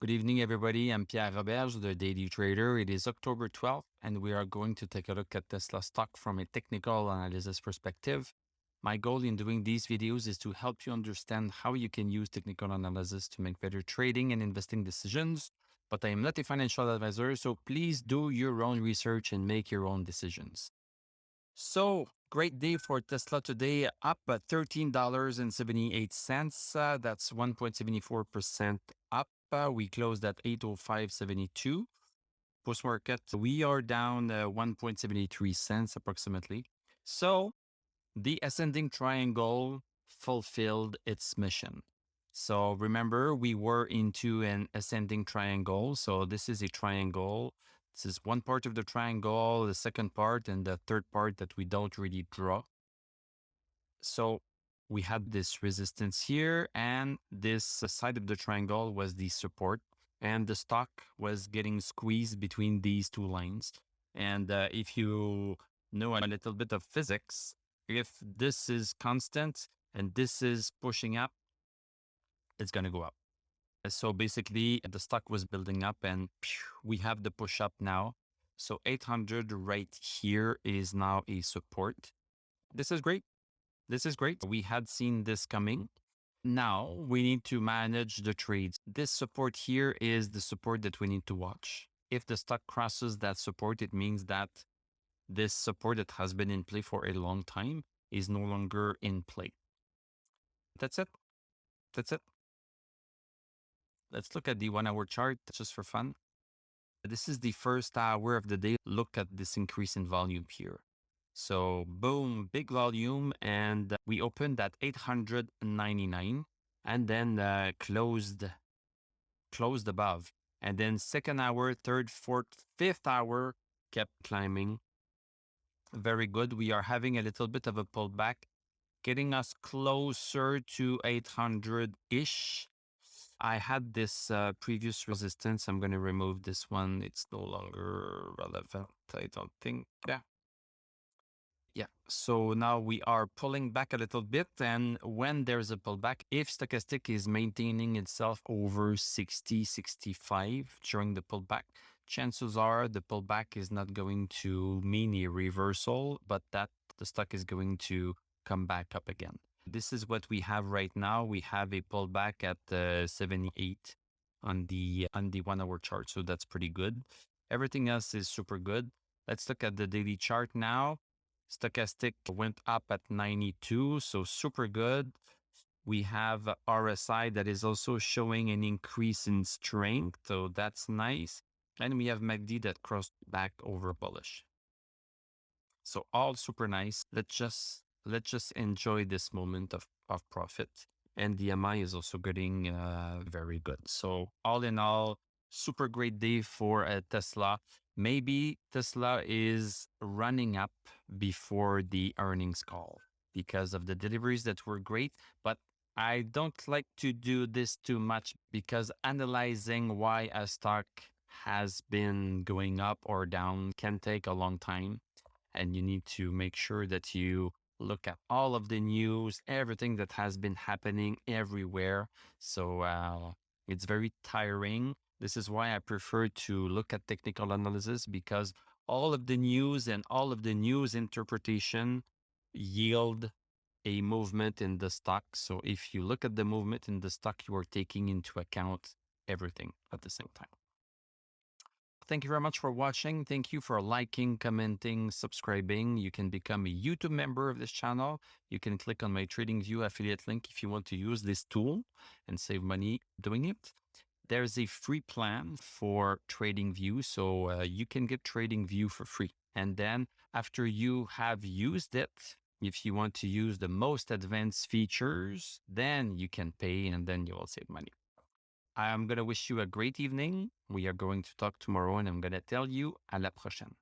Good evening, everybody. I'm Pierre Roberge, the Daily Trader. It is October 12th, and we are going to take a look at Tesla stock from a technical analysis perspective. My goal in doing these videos is to help you understand how you can use technical analysis to make better trading and investing decisions. But I am not a financial advisor, so please do your own research and make your own decisions. So, great day for Tesla today, up at $13.78. That's 1.74% up. We closed at 805.72. Post market, we are down 1.73 cents approximately. So, the ascending triangle fulfilled its mission. So remember, we were into an ascending triangle. So this is a triangle. This is one part of the triangle, the second part, and the third part that we don't really draw. So we had this resistance here, and this side of the triangle was the support, and the stock was getting squeezed between these two lines. And if you know a little bit of physics, if this is constant and this is pushing up, it's going to go up. So basically, the stock was building up and we have the push up now. So 800 right here is now a support. This is great. This is great. We had seen this coming. Now we need to manage the trades. This support here is the support that we need to watch. If the stock crosses that support, it means that this support that has been in play for a long time is no longer in play. That's it. That's it. Let's look at the 1 hour chart just for fun. This is the first hour of the day. Look at this increase in volume here. So boom, big volume, and we opened at 899 and then closed above. And then second hour, third, fourth, fifth hour kept climbing. Very good. We are having a little bit of a pullback, getting us closer to 800-ish. I had this previous resistance. I'm going to remove this one. It's no longer relevant, I don't think. Yeah. So now we are pulling back a little bit. And when there's a pullback, if stochastic is maintaining itself over 60, 65 during the pullback, chances are the pullback is not going to mean a reversal, but that the stock is going to come back up again. This is what we have right now. We have a pullback at 78 on the 1 hour chart. So that's pretty good. Everything else is super good. Let's look at the daily chart now. Stochastic went up at 92, so super good. We have RSI that is also showing an increase in strength, so that's nice. And we have MACD that crossed back over bullish. So all super nice. Let's just enjoy this moment of profit. And the MI is also getting very good. So all in all, super great day for Tesla. Maybe Tesla is running up before the earnings call because of the deliveries that were great. But I don't like to do this too much because analyzing why a stock has been going up or down can take a long time. And you need to make sure that you look at all of the news, everything that has been happening everywhere. So it's very tiring. This is why I prefer to look at technical analysis, because all of the news and all of the news interpretation yield a movement in the stock. So if you look at the movement in the stock, you are taking into account everything at the same time. Thank you very much for watching. Thank you for liking, commenting, subscribing. You can become a YouTube member of this channel. You can click on my TradingView affiliate link if you want to use this tool and save money doing it. There's a free plan for TradingView, so you can get TradingView for free. And then after you have used it, if you want to use the most advanced features, then you can pay and then you will save money. I'm going to wish you a great evening. We are going to talk tomorrow and I'm going to tell you à la prochaine.